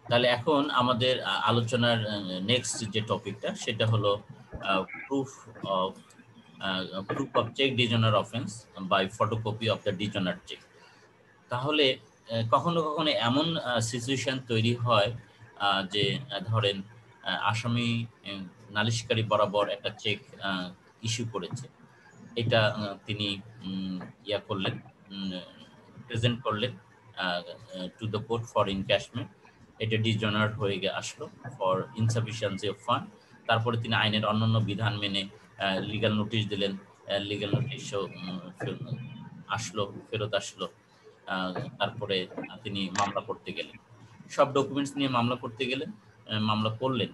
তাহলে এখন আমাদের আলোচনার নেক্সট যে টপিকটা সেটা হলো proof of proof of cheque dishonour offence by photocopy of the dishonour cheque. তাহলে কখনো কখনো এমন সিচুয়েশন তৈরি হয় যে ধরেন আসামি নালিশকারী বরাবর একটা চেক ইস্যু করেছে, এটা তিনি ইয়া করলেন, প্রেজেন্ট করলেন টু দ্য কোর্ট ফর ইনক্যাশমেন্ট, এটা ডিজনার হয়ে আসলো ফর ইনসাফিসিয়েন্সি অফ ফান্ড। তারপরে তিনি আইনের অন্যান্য বিধান মেনে লিগ্যাল নোটিশ দিলেন, লিগ্যাল নোটিশও আসলো, ফেরত আসলো। তারপরে তিনি মামলা করতে গেলেন, সব ডকুমেন্টস নিয়ে মামলা করতে গেলেন, মামলা করলেন।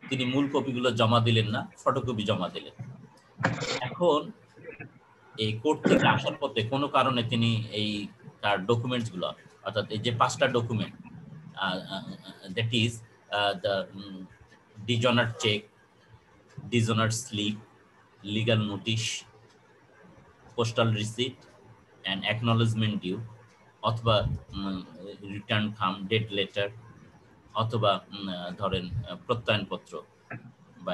তিনি মূল কপিগুলো জমা দিলেন না, ফটোকপি জমা দিলেন। এখন এই কোর্ট থেকে আসার পথে কোনো কারণে তিনি এই তার ডকুমেন্টস গুলো, অর্থাৎ এই যে 5টা document, that is the dishonour cheque, dishonour slip, legal notice, postal receipt and acknowledgement due, অথবা রিটার্ন থাম, ডেট লেটার, অথবা ধরেন প্রত্যয়নপত্র বা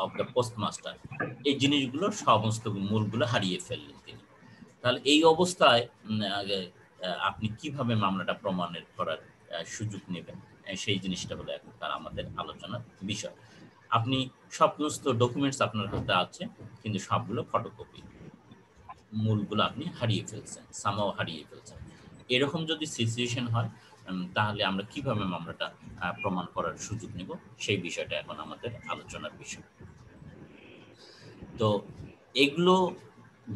অফ দ্য পোস্টমাস্টার, এই জিনিসগুলো সমস্ত মূলগুলো হারিয়ে ফেললেন তিনি। তাহলে এই অবস্থায় আপনি কিভাবে মামলাটা প্রমাণের করার সুযোগ নেবেন, সেই জিনিসটা হলো এখন তার আমাদের আলোচনার বিষয়। আপনি সমস্ত ডকুমেন্টস আপনার হাতে আছে, কিন্তু সবগুলো ফটোকপি, মূলগুলো আপনি হারিয়ে ফেলছেন, সামহাও হারিয়ে ফেলছেন। এরকম যদি সিচুয়েশন হয়, তাহলে আমরা কিভাবে মামলাটা প্রমাণ করার সুযোগ নেব, সেই বিষয়টা এখন আমাদের আলোচনার বিষয়। তো এগুলো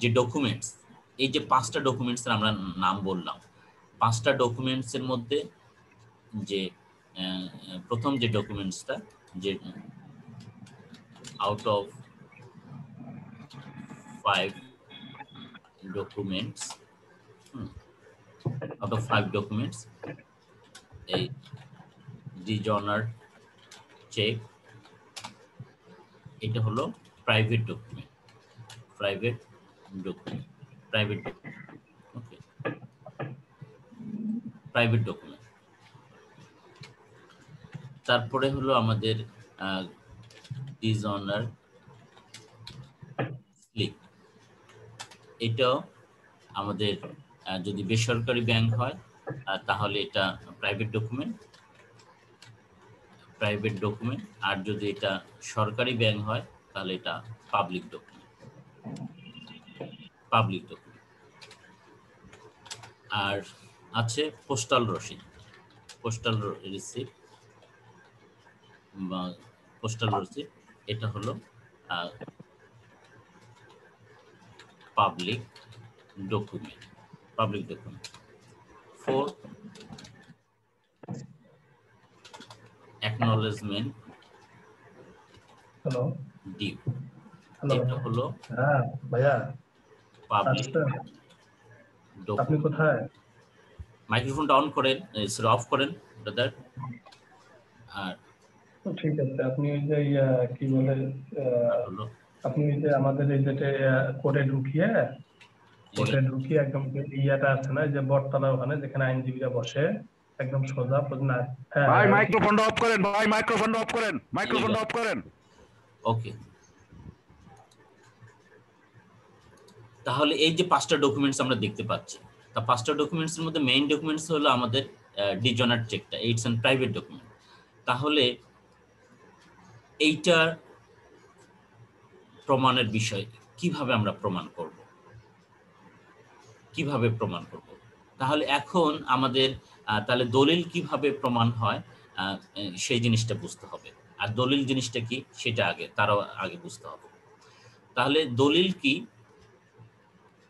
যে ডকুমেন্টস, এই যে 5টা ডকুমেন্টসের আমরা নাম বললাম, 5টা ডকুমেন্টসের মধ্যে যে প্রথম যে ডকুমেন্টসটা, যে out of 5 documents, out of 5 documents, এই ডিজনার চেক, এটা হলো private document, private document, private document, okay, private document. তারপরে হলো আমাদের ডিজনার স্লিপ, এটাও আমাদের যদি বেসরকারি ব্যাংক হয় তাহলে এটা প্রাইভেট ডকুমেন্ট, প্রাইভেট ডকুমেন্ট, আর যদি এটা সরকারি ব্যাংক হয় তাহলে এটা পাবলিক ডকুমেন্ট, পাবলিক ডকুমেন্ট। আর আছে পোস্টাল রসিদ, পোস্টাল রিসিপ্ট বা পোস্টাল রসিদ, এটা হলো public document, public document. 4 acknowledgement hello due, hello এটা হলো হ্যাঁ ভাইয়া পাবলিক আসছেন? আপনি ডকুমেন্ট। কোথায়? মাইক্রোফোনটা অন করেন, অফ করেন ব্রাদার। আর ঠিক আছে, আপনি ওই যে কি বলে হলো আপনি ওই যে আমাদের এই যে কোর্টে ঢুকিয়ে legal একদম যে ইয়াটা আছে না, যে বটতলা, ওখানে যেখানে আইনজীবীরা বসে, একদম সোজা না? হ্যাঁ ভাই হ্যাঁ, মাইক্রোফোনটা অফ করেন, ভাই মাইক্রোফোনটা অফ করেন, মাইক্রোফোনটা legal, অফ করেন। ওকে। তাহলে এই যে 5টা ডকুমেন্টস আমরা দেখতে পাচ্ছি, তা 5টা ডকুমেন্টসের মধ্যে মেইন ডকুমেন্টস হলো আমাদের ডিজনার চেকটা, ইটস অ্যান প্রাইভেট ডকুমেন্ট। তাহলে এইটার প্রমাণের বিষয় কিভাবে আমরা প্রমাণ করব, কিভাবে প্রমাণ করব? তাহলে এখন আমাদের তাহলে দলিল কিভাবে প্রমাণ হয়, সেই জিনিসটা বুঝতে হবে। আর দলিল জিনিসটা কি সেটা তারও আগে বুঝতে হবে। তাহলে দলিল কি,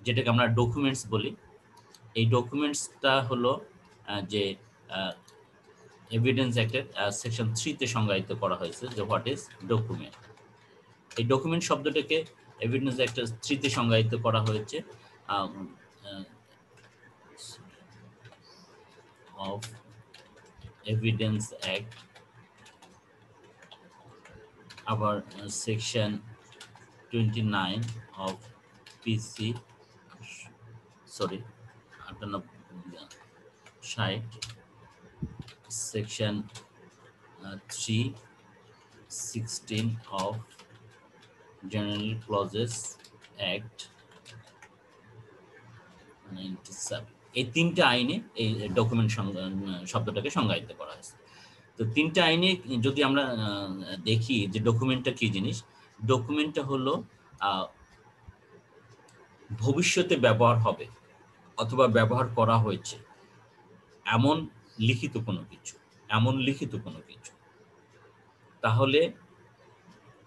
যেটাকে আমরা ডকুমেন্টস বলি, এই ডকুমেন্টসটা হলো যে এভিডেন্স অ্যাক্টের সেকশন 3-তে সংজ্ঞায়িত করা হয়েছে যে হোয়াট ইজ ডকুমেন্ট। এই ডকুমেন্ট শব্দটাকে এভিডেন্স অ্যাক্টের 3-তে সংজ্ঞায়িত করা হয়েছে of Evidence Act, আবার section 29 of PC, sorry 58 section 316 of General Clauses Act 97, এই তিনটা আইনে এই ডকুমেন্ট শব্দটাকে সংজ্ঞায়িত করা হয়েছে। তো তিনটা আইনে যদি আমরা দেখি যে ডকুমেন্টটা কি জিনিস, ডকুমেন্টটা হলো ভবিষ্যতে ব্যবহার হবে অথবা ব্যবহার করা হয়েছে এমন লিখিত কোনো কিছু। তাহলে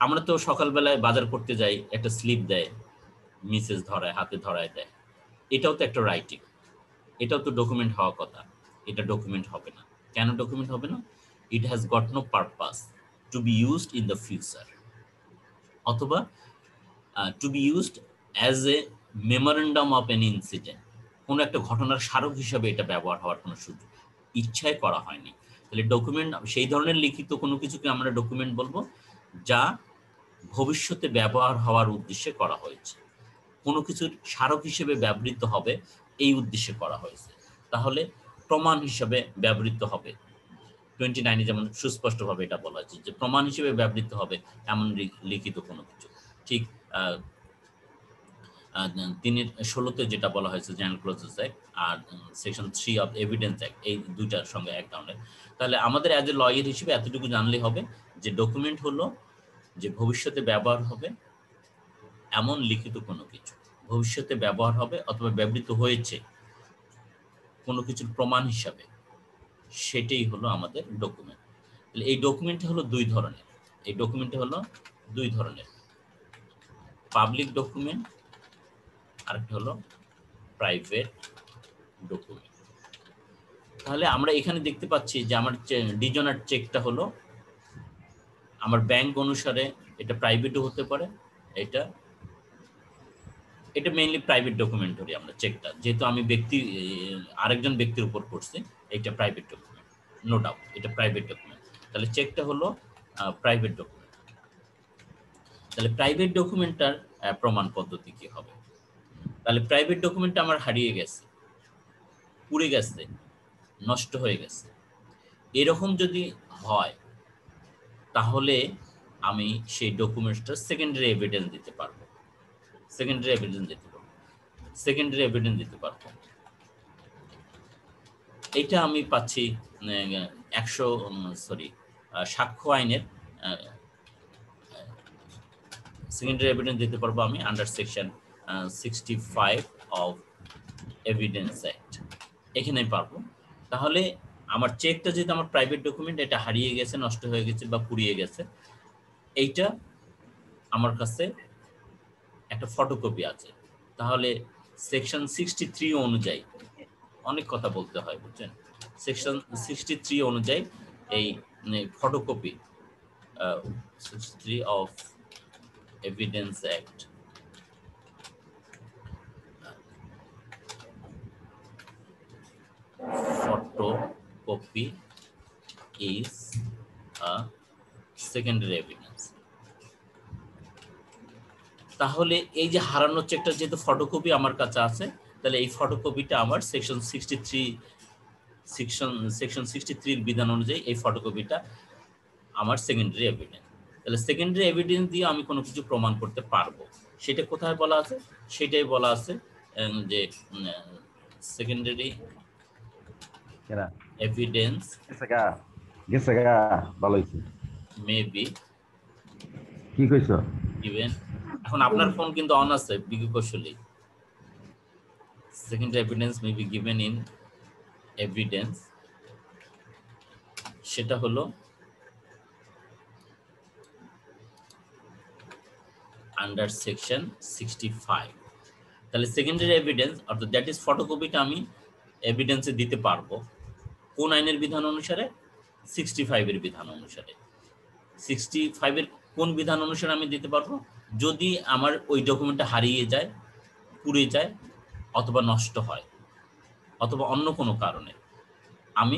আমরা তো সকালবেলায় বাজার করতে যাই, একটা স্লিপ দেয়, মিসেস ধরায়, হাতে ধরায় দেয়, এটাও তো একটা রাইটিং, এটাও তো ডকুমেন্ট হওয়ার কথা। এটা ডকুমেন্ট হবে না। কেন ডকুমেন্ট হবে না? It has got no purpose to be used in the future, অথবা to be used as a memorandum of an incident, কোনো একটা ঘটনার স্মারক হিসাবে এটা ব্যবহার হওয়ার কোনো সুযোগ ইচ্ছায় করা হয়নি। তাহলে ডকুমেন্ট সেই ধরনের লিখিত কোনো কিছুকে আমরা ডকুমেন্ট বলবো যা ভবিষ্যতে ব্যবহার হওয়ার উদ্দেশ্যে করা হয়েছে, কোনো কিছুর স্মারক হিসেবে ব্যবহৃত হবে এই উদ্দেশ্যে করা হয়েছে, তাহলে প্রমাণ হিসেবে ব্যবহৃত হবে। 29 যেমন সুস্পষ্টভাবে এটা বলা হয়েছে যে প্রমাণ হিসেবে ব্যবহৃত হবে এমন লিখিত কোনো কিছু। ঠিক 3-16 যেটা বলা হয়েছে জেনারেল ক্লজেস অ্যাক্ট আর সেকশন 3 অফ এভিডেন্স অ্যাক্ট, এই দুইটার সঙ্গে এক ধরনের। তাহলে আমাদের অ্যাজ এ লয়ার হিসেবে এতটুকু জানলেই হবে যে ডকুমেন্ট হলো যে ভবিষ্যতে ব্যবহার হবে এমন লিখিত কোনো কিছু, ভবিষ্যতে ব্যবহার হবে অথবা ব্যবহৃত হয়েছে কোনো কিছুর প্রমাণ হিসাবে, সেটাই হলো আমাদের ডকুমেন্ট। তাহলে এই ডকুমেন্ট হলো দুই ধরনের, পাবলিক ডকুমেন্ট আরেকটা হলো প্রাইভেট ডকুমেন্ট। তাহলে আমরা এখানে দেখতে পাচ্ছি যে আমার ডিজনার চেকটা হলো আমার ব্যাংক অনুসারে এটা প্রাইভেটও হতে পারে, এটা মেইনলি প্রাইভেট ডকুমেন্ট ধরি আমরা চেকটা, যেহেতু আমি আরেকজন ব্যক্তির উপর করছি, এটা প্রাইভেট ডকুমেন্ট, নো ডাউট এটা প্রাইভেট ডকুমেন্ট। তাহলে চেকটা হলো প্রাইভেট ডকুমেন্ট। তাহলে প্রাইভেট ডকুমেন্টটার প্রমাণ পদ্ধতি কি হবে? তাহলে প্রাইভেট ডকুমেন্টটা আমার হারিয়ে গেছে, পুড়ে গেছে, নষ্ট হয়ে গেছে, এরকম যদি হয় তাহলে আমি সেই ডকুমেন্টসটা সেকেন্ডারি এভিডেন্স দিতে পারবো। এটা আমি পাচ্ছি সাক্ষ্য আইনের সেকেন্ডারি এভিডেন্স দিতে পারবো আমি under section 65 of evidence act, এখানে পারবো। তাহলে আমার চেকটা যেহেতু আমার প্রাইভেট ডকুমেন্ট, এটা হারিয়ে গেছে, নষ্ট হয়ে গেছে বা পুড়িয়ে গেছে, এইটা আমার কাছে একটা ফটোকপি আছে। তাহলে সেকশন 63 অনুযায়ী, অনেক কথা বলতে হয় বুঝছেন, সেকশন 63 অনুযায়ী এই photocopy 63 of evidence act photocopy is a secondary evidence. তাহলে এই যে হারানো চেকটা যেহেতু ফটোকপি আমার কাছে আছে, তাহলে এই ফটোকপিটা আমার সেকশন 63 এর বিধান অনুযায়ী এই ফটোকপিটা আমার সেকেন্ডারি এভিডেন্স। তাহলে সেকেন্ডারি এভিডেন্স দিয়ে আমি কোনো কিছু প্রমাণ করতে পারবো। সেটা কোথায় বলা আছে? সেটাই বলা আছে যে সেকেন্ডারি evidence maybe given, এখন আপনার ফোন কিন্তু অন আছে বিকি কৌশলী, secondary evidence may be given in evidence, সেটা হলো under section 65। তাহলে সেকেন্ডারি এভিডেন্স অর্থাৎ দ্যাট ইজ ফটোকপিটা আমি এভিডেন্সে দিতে পারবো কোন আইনের বিধান অনুসারে? 65 এর বিধান অনুসারে। 65 এর কোন বিধান অনুসারে আমি দিতে পারবো? যদি আমার ওই ডকুমেন্টটা হারিয়ে যায়, পুড়ে যায়, অথবা নষ্ট হয়, অথবা অন্য কোনো কারণে আমি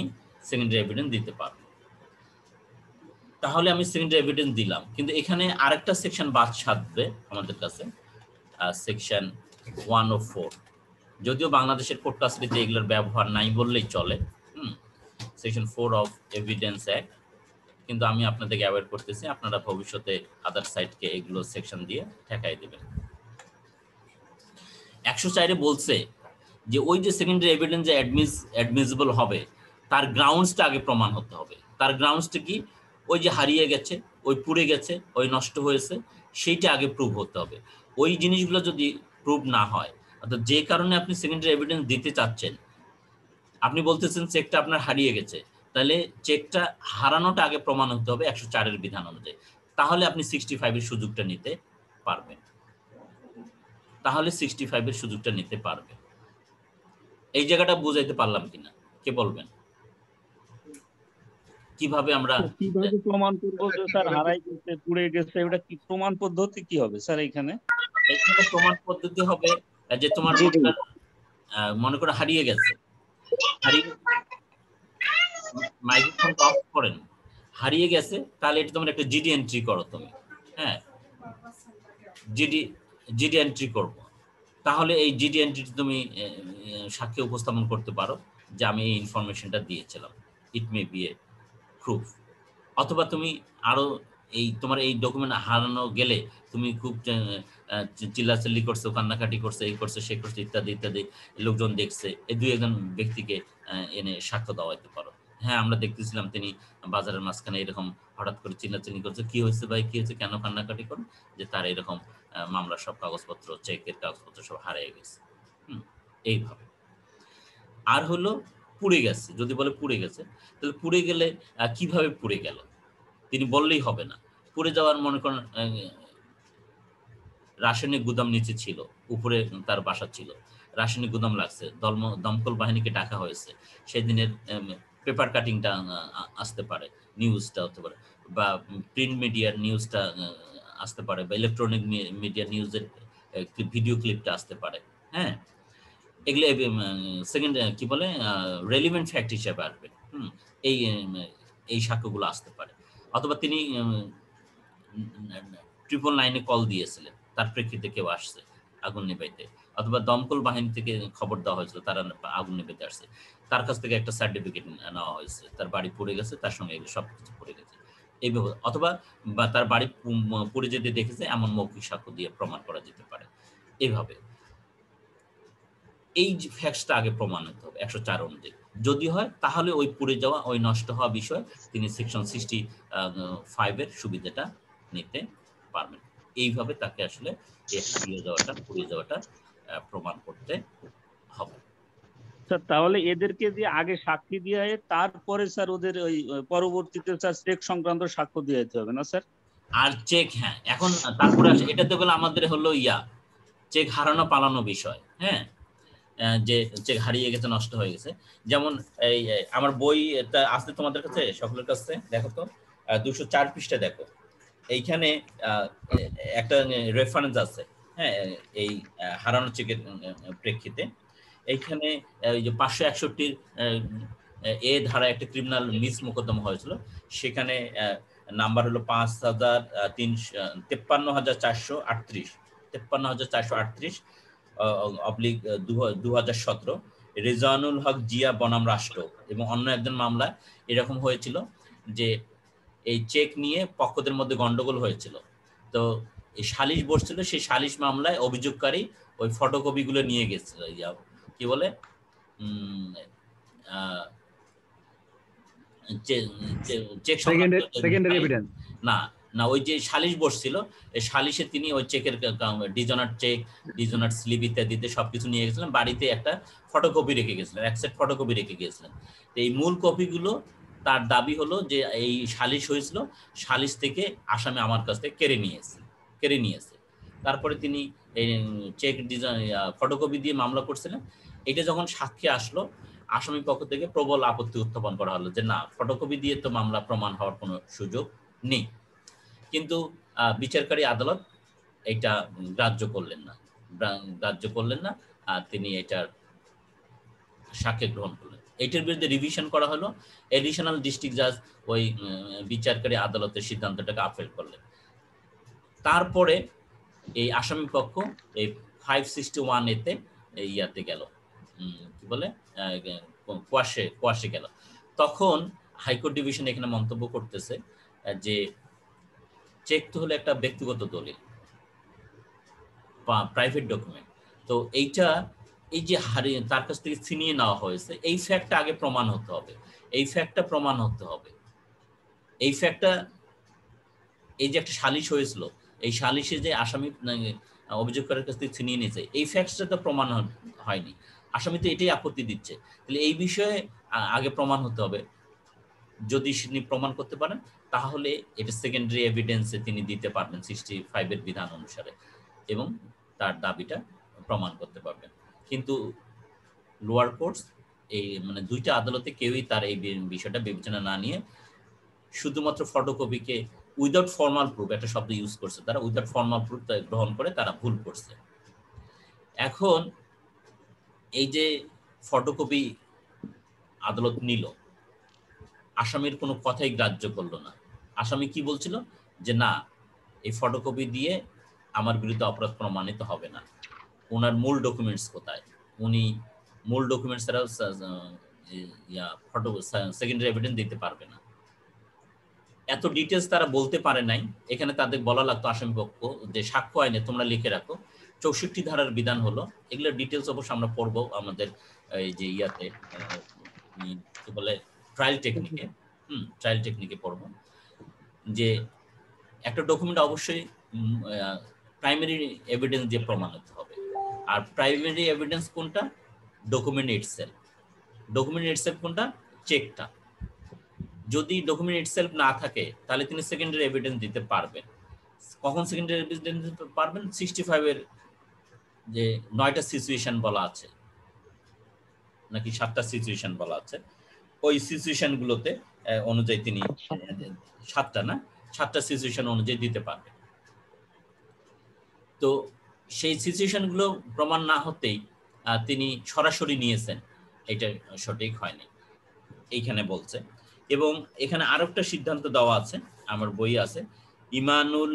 সেকেন্ডারি এভিডেন্স দিতে পারবো। তাহলে আমি সেকেন্ডারি এভিডেন্স দিলাম, কিন্তু এখানে আরেকটা সেকশন বাদ সাধবে আমাদের কাছে, সেকশন 104। যদিও বাংলাদেশের কোর্ট কাছারিতে এগুলোর ব্যবহার নাই বললেই চলে, সেকশন 4 অফ এভিডেন্স অ্যাক্ট, কিন্তু আমি আপনাদেরকে অ্যাভয়েড করতেছি, আপনারা ভবিষ্যতে আদার সাইডকে এগুলো সেকশন দিয়ে ঠেকাই দেবেন। 104 বলছে যে ওই যে সেকেন্ডারি এভিডেন্স যে অ্যাডমিসিবল হবে তার গ্রাউন্ডসটা আগে প্রমাণ হতে হবে। তার গ্রাউন্ডসটা কি? ওই যে হারিয়ে গেছে, ওই পুড়ে গেছে, ওই নষ্ট হয়েছে, সেইটা আগে প্রুভ হতে হবে। ওই জিনিসগুলো যদি প্রুভ না হয়, অর্থাৎ যে কারণে আপনি সেকেন্ডারি এভিডেন্স দিতে চাচ্ছেন, আপনি বলতেছেন চেকটা আপনার হারিয়ে গেছে, তাহলে চেকটা হারানোটা আগে প্রমাণ হতে হবে 104 বিধান অনুযায়ী, তাহলে আপনি 65 সুযোগটা নিতে পারবেন। তাহলে 65 সুযোগটা নিতে পারবেন। এই জায়গাটা বুঝাইতে পারলাম কিনা, কে বলবেন? কিভাবে আমরা কিভাবে প্রমাণ করব যে স্যার হারাই গেছে, পুড়ে গেছে, এটা কি প্রমাণ পদ্ধতি কি হবে স্যার? এখানে প্রমাণ পদ্ধতি হবে যে তোমার মনে করো হারিয়ে গেছে, মাইক্রোফোন অফ করেন, হারিয়ে গেছে, তাহলে এটা তোমার একটা জিডি এন্ট্রি করো তুমি। হ্যাঁ, জিডি এন্ট্রি করব, তাহলে এই জিডি এন্ট্রি তুমি সাক্ষ্য উপস্থাপন করতে পারো যে আমি এই ইনফরমেশনটা দিয়েছিলাম। ইট মে বি এ প্রুফ। অথবা তুমি আরো এই তোমার এই ডকুমেন্ট হারানো গেলে তুমি খুব চিল্লাচিল্লি করছো, কান্নাকাটি করছে, এই করছে, সে করছে, ইত্যাদি ইত্যাদি, লোকজন দেখছে, এই দুই একজন ব্যক্তিকে এনে সাক্ষ্য দেওয়াইতে পারো। হ্যাঁ, আমরা দেখতেছিলাম তিনি বাজারের মাঝখানে এরকম হঠাৎ করে চিল্লাচিল্লি করছে, কি হয়েছে ভাই, কি হয়েছে, কেন কান্নাকাটি করে, যে তার এরকম মামলার সব কাগজপত্র, চেকের কাগজপত্র সব হারিয়ে গেছে। এইভাবে। আর হলো পুড়ে গেছে, যদি বলে পুড়ে গেছে, তাহলে পুড়ে গেলে কিভাবে পুড়ে গেল তিনি বললেই হবে না। পুড়ে যাওয়ার মনে করেন রাসায়নিক গুদাম নিচে ছিল, উপরে তার বাসা ছিল, রাসায়নিক গুদাম লাগছে, দমকল বাহিনীকে ডাকা হয়েছে, সেদিনের পেপার কাটিংটা আসতে পারে, নিউজটা হতে পারে, বা প্রিন্ট মিডিয়ার নিউজটা আসতে পারে, বা ইলেকট্রনিক মিডিয়া নিউজের ভিডিও ক্লিপটা আসতে পারে। হ্যাঁ, এগুলো সেকেন্ড কি বলে রেলিভেন্ট ফ্যাক্ট হিসেবে আসবে। এই সাক্ষ্যগুলো আসতে পারে। অথবা তিনি 999 কল দিয়েছিলেন, তার প্রেক্ষিতে কেউ আসছে আগুন নেভাইতে, অথবা দমকল বাহিনী থেকে খবর দেওয়া হয়েছিল তারা আগুন নেভাইতে আসছে, তার কাছ থেকে একটা সার্টিফিকেট নেওয়া হয়েছে, তার বাড়ি পড়ে গেছে, তার সঙ্গে এগুলো সবকিছু পড়ে গেছে, এইভাবে। অথবা বা তার বাড়ি পড়ে যেতে দেখেছে, এমন মৌখিক সাক্ষ্য দিয়ে প্রমাণ করা যেতে পারে। এইভাবে এই ফ্যাক্টসটা আগে প্রমাণ হতে হবে 104 অনুযায়ী। যদি হয় তাহলে ওই পুড়ে যাওয়া, ওই নষ্ট হওয়া বিষয় তিনি সেকশন 65 সুবিধাটা নিতে পারবেন। এইভাবে তাকে আসলে হারিয়ে যাওয়াটা, পুড়ে যাওয়াটা প্রমাণ করতে হবে। স্যার তাহলে এদেরকে যে আগে সাক্ষী দিয়ে তারপরে স্যার ওদের ওই পরবর্তীতে স্যার চেক সংক্রান্ত সাক্ষ্য দিয়ে যেতে হবে না স্যার? আর চেক, হ্যাঁ, এখন তারপরে আসে এটাতে বলে আমাদের হলো চেক হারানো পালানো বিষয়। হ্যাঁ, যে চেক হারিয়ে গেছে, নষ্ট হয়ে গেছে। যেমন এই আমার বই আছে তোমাদের কাছে, সকলের কাছে, দেখো তো 204 পৃষ্ঠা দেখো, এইখানে একটা রেফারেন্স আছে। হ্যাঁ, এই হারানো চেকের প্রেক্ষিতে এইখানে ওই যে 561 এ ধারা একটা ক্রিমিনাল মিস মোকদ্দমা হয়েছিল, সেখানে নাম্বার হলো 53,438 অবলিক 2017 রেজানুল হক জিয়া বনাম রাষ্ট্র এবং অন্য একজন মামলায় এরকম হয়েছিল যে এই চেক নিয়ে পক্ষদের মধ্যে গন্ডগোল হয়েছিল। তো এই সালিশ বসছিল, সেই সালিশ মামলায় অভিযোগকারী ওই ফটোকপিগুলো নিয়ে গেছিল, কি বলে না, ওই যে সালিশ বসছিল, এই সালিশে তিনি ওই চেকের ডিজনার চেক, ডিজনার স্লিপ ইত্যাদিতে সবকিছু নিয়ে গেছিলেন, বাড়িতে একটা ফটোকপি রেখে গেছিলেন, এক সেট ফটোকপি রেখে গিয়েছিলেন। তো এই মূল কপিগুলো তার দাবি হলো যে এই সালিশ হয়েছিল, সালিশ থেকে আসামি আমার কাছ থেকে কেড়ে নিয়েছে। তারপরে তিনি এই চেক ডিজাইন ফটোকপি দিয়ে মামলা করছিলেন। এটা যখন সাক্ষী আসলো, আসামি পক্ষ থেকে প্রবল আপত্তি উত্থাপন করা হলো যে না, ফটোকপি দিয়ে তো মামলা প্রমাণ হওয়ার কোনো সুযোগ নেই। কিন্তু বিচারকারী আদালত এটা গ্রাহ্য করলেন না, তিনি এটার সাক্ষ্য গ্রহণ করলেন। এটার বিরুদ্ধে রিভিশন করা হলো, এডিশনাল ডিস্ট্রিক্ট জাজ ওই বিচারকারী আদালতের সিদ্ধান্তটাকে আপিল করলেন। তারপরে এই আসামি পক্ষ এই 561 এতে ইয়াতে গেল, কি বলে কোয়াশে গেল। তখন হাইকোর্ট ডিভিশন এখানে মন্তব্য করতেছে যে চেক তো হলো একটা ব্যক্তিগত দলিল বা প্রাইভেট ডকুমেন্ট, তো এইটা এই যে হারিয়ে তার কাছ থেকে ছিনিয়ে নেওয়া হয়েছে এই ফ্যাক্টটা আগে প্রমাণ হতে হবে, এই ফ্যাক্টটা প্রমাণ হতে হবে। এই ফ্যাক্টটা এই যে একটা সালিশ হয়েছিল, এই সালিশে যে আসামি অভিযোগকারীর কাছ থেকে ছিনিয়ে নিয়েছে এই ফ্যাক্টসটা তো প্রমাণ হয়নি, আসামি তো এটাই আপত্তি দিচ্ছে। তাহলে এই বিষয়ে আগে প্রমাণ হতে হবে। যদি তিনি প্রমাণ করতে পারেন তাহলে এটা সেকেন্ডারি এভিডেন্সে তিনি দিতে পারবেন 65 এর বিধান অনুসারে এবং তার দাবিটা প্রমাণ করতে পারবেন। কিন্তু লোয়ার কোর্টস এই মানে দুইটা আদালতে কেউই তার এই বিষয়টা বিবেচনা না নিয়ে শুধুমাত্র ফটোকপিকে উইদাউট ফর্মাল প্রুফ, একটা শব্দ ইউজ করছে তারা, উইদাউট ফর্মাল প্রুফ গ্রহণ করে তারা ভুল করছে। এখন এই যে ফটোকপি আদালত নিল, আসামির কোনো কথাই গ্রাহ্য করলো না। আসামি কি বলছিল যে না, এই ফটোকপি দিয়ে আমার বিরুদ্ধে অপরাধ প্রমাণিত হবে না, ওনার মূল ডকুমেন্টস কোথায়, উনি মূল ডকুমেন্টস ছাড়া ফটো সেকেন্ডারি এভিডেন্স দিতে পারবে না। এত ডিটেলস তারা বলতে পারে নাই। এখানে তাদের বলা লাগতো আসামি পক্ষ যে সাক্ষ্য আইনে তোমরা লিখে রাখো 64 ধারার বিধান হলো, এগুলো ডিটেলস অবশ্য আমরা পড়বো আমাদের এই যে ইয়াতে কি বলে ট্রায়াল টেকনিকে, ট্রায়াল টেকনিকে পড়বো যে একটা ডকুমেন্ট অবশ্যই প্রাইমারি এভিডেন্স দিয়ে প্রমাণিত হবে। আর প্রাইমারি এভিডেন্স কোনটা? Document itself. ডকুমেন্ট ইটসেলফ কোনটা? চেকটা। যদি ডকুমেন্ট ইটসেলফ না থাকে তাহলে তিনি সেকেন্ডারি এভিডেন্স দিতে পারবেন। কখন সেকেন্ডারি এভিডেন্স দিতে পারবেন? 65 এর যে 9টা সিচুয়েশন বলা আছে নাকি 7টা সিচুয়েশন বলা আছে, ওই সিচুয়েশন গুলোতে অনুযায়ী তিনি 7টা সিচুয়েশন অনুযায়ী দিতে পারবেন। তো সেই সিচুয়েশন গুলো প্রমাণ না হতেই তিনি সরাসরি নিয়েছেন, এটা সঠিক হয়নি এইখানে বলছে। এবং এখানে আরেকটা সিদ্ধান্ত দেওয়া আছে, আমার বই আছে, ইমানুল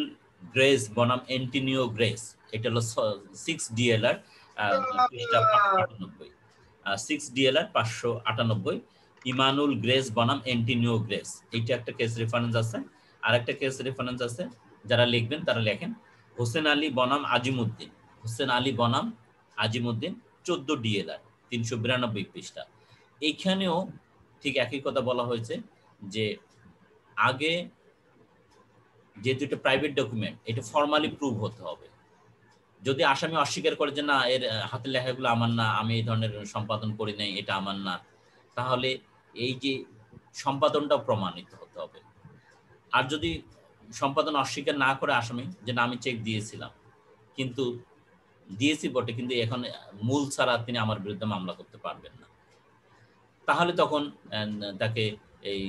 গ্রেস বনাম এন্টিনিও গ্রেস, এটা হলো 6 DLR পৃষ্ঠা 598, 6 DLR 598, ইমানুল গ্রেস বনাম এন্টিনিও গ্রেস, এইটা একটা কেস রেফারেন্স আছে। আর একটা কেস রেফারেন্স আছে, যারা লিখবেন তারা লেখেন হোসেন আলী বনাম আজিমুদ্দিন, হোসেন আলী বনাম আজিমুদ্দিন 14 DLR 392 পৃষ্ঠা। এইখানেও ঠিক একই কথা বলা হয়েছে যে আগে যেহেতু এটা প্রাইভেট ডকুমেন্ট, এটা ফর্মালি প্রুভ হতে হবে। যদি আসামি অস্বীকার করে যে না এর হাতের লেখাগুলো আমার না, আমি এই ধরনের সম্পাদন করি নাই, এটা আমার না, তাহলে এই যে সম্পাদনটাও প্রমাণিত হতে হবে। আর যদি সম্পাদন অস্বীকার না করে আসামি যে না আমি চেক দিয়েছিলাম, কিন্তু দিয়েছি বটে কিন্তু এখন মূল ছাড়া তিনি আমার বিরুদ্ধে মামলা করতে পারবেন না, তাহলে তখন তাকে এই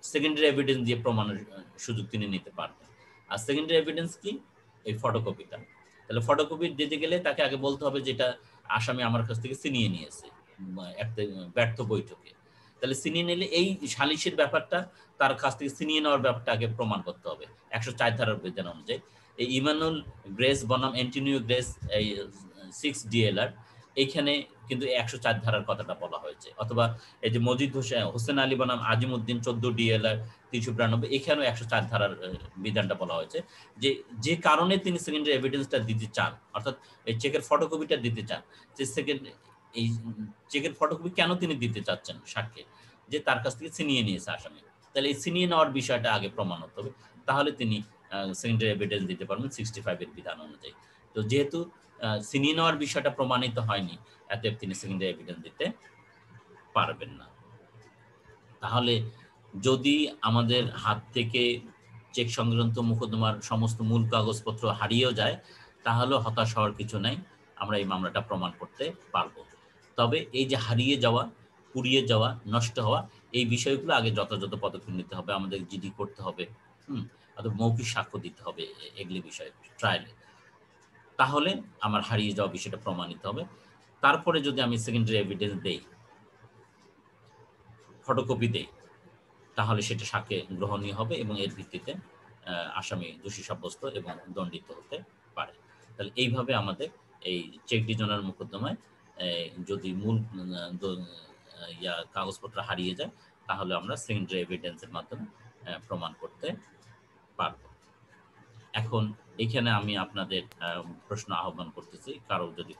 সেকেন্ডারি এভিডেন্স দিয়ে প্রমাণের সুযোগ তিনি নিতে পারবেন। আর সেকেন্ডারি এভিডেন্স কি? এই ফটোকপিটা। তাহলে ফটোকপি দিতে গেলে তাকে আগে বলতে হবে যেটা আসামি আমার কাছ থেকে ছিনিয়ে নিয়েছে একটা ব্যর্থ বৈঠকে। তাহলে ছিনিয়ে নিলে এই সালিশের ব্যাপারটা তার কাছ থেকে ছিনিয়ে নেওয়ার ব্যাপারটা আগে প্রমাণ করতে হবে 104 ধারার বিধান অনুযায়ী। এই ইমানুল গ্রেস বনাম এন্টিনিও গ্রেস এই 6 DLR এইখানে কিন্তু 104 ধারার কথাটা বলা হয়েছে, অথবা এই যে মজিদ হোসেন আলী বনাম আজিমুদ্দিন 14 DLR 392 এখানেও 104 ধারার বিধানটা বলা হয়েছে যে যে কারণে তিনি সেকেন্ডারি এভিডেন্সটা দিতে চান, অর্থাৎ এই চেকের ফটোকপিটা দিতে চান, যে এই চেকের ফটোকপি কেন তিনি দিতে চাচ্ছেন সাক্ষ্যে, যে তার কাছ থেকে ছিনিয়ে নিয়েছে আসামি। তাহলে এই ছিনিয়ে নেওয়ার বিষয়টা আগে প্রমাণ হতে হবে, তাহলে তিনি সেকেন্ডারি এভিডেন্স দিতে পারবেন 65 এর বিধান অনুযায়ী। তো যেহেতু ছিনিয়ে নেওয়ার বিষয়টা প্রমাণিত হয়নি, অতএব তিনি সেকেন্ডারি এভিডেন্স দিতে পারবেন না। তাহলে যদি আমাদের হাত থেকে চেক সংক্রান্ত মোকদ্দমার সমস্ত মূল কাগজপত্র হারিয়েও যায়, তাহলে হতাশ হওয়ার কিছু নাই, আমরা এই মামলাটা প্রমাণ করতে পারবো। তবে এই যে হারিয়ে যাওয়া, পুড়িয়ে যাওয়া, নষ্ট হওয়া, এই বিষয়গুলো আগে যথাযথ পদক্ষেপ নিতে হবে, আমাদের জিডি করতে হবে, অথবা মৌখিক সাক্ষ্য দিতে হবে এগুলি বিষয়ে ট্রায়ালে, তাহলে আমার হারিয়ে যাওয়া বিষয়টা প্রমাণিত হবে। তারপরে যদি আমি সেকেন্ডারি এভিডেন্স দেই, ফটোকপি দেই, তাহলে সেটা সাক্ষ্যে গ্রহণীয় হবে এবং এর ভিত্তিতে আসামি দোষী সাব্যস্ত এবং দণ্ডিত হতে পারে। তাহলে এইভাবে আমাদের এই চেক ডিজনাল মোকদ্দমায় যদি মূল কাগজপত্র হারিয়ে যায়, তাহলে আমরা সেকেন্ডারি এভিডেন্সের মাধ্যমে প্রমাণ করতে পারব। এখন এখানে আমি আপনাদের প্রশ্ন আহ্বান করতেছি, কারো যদি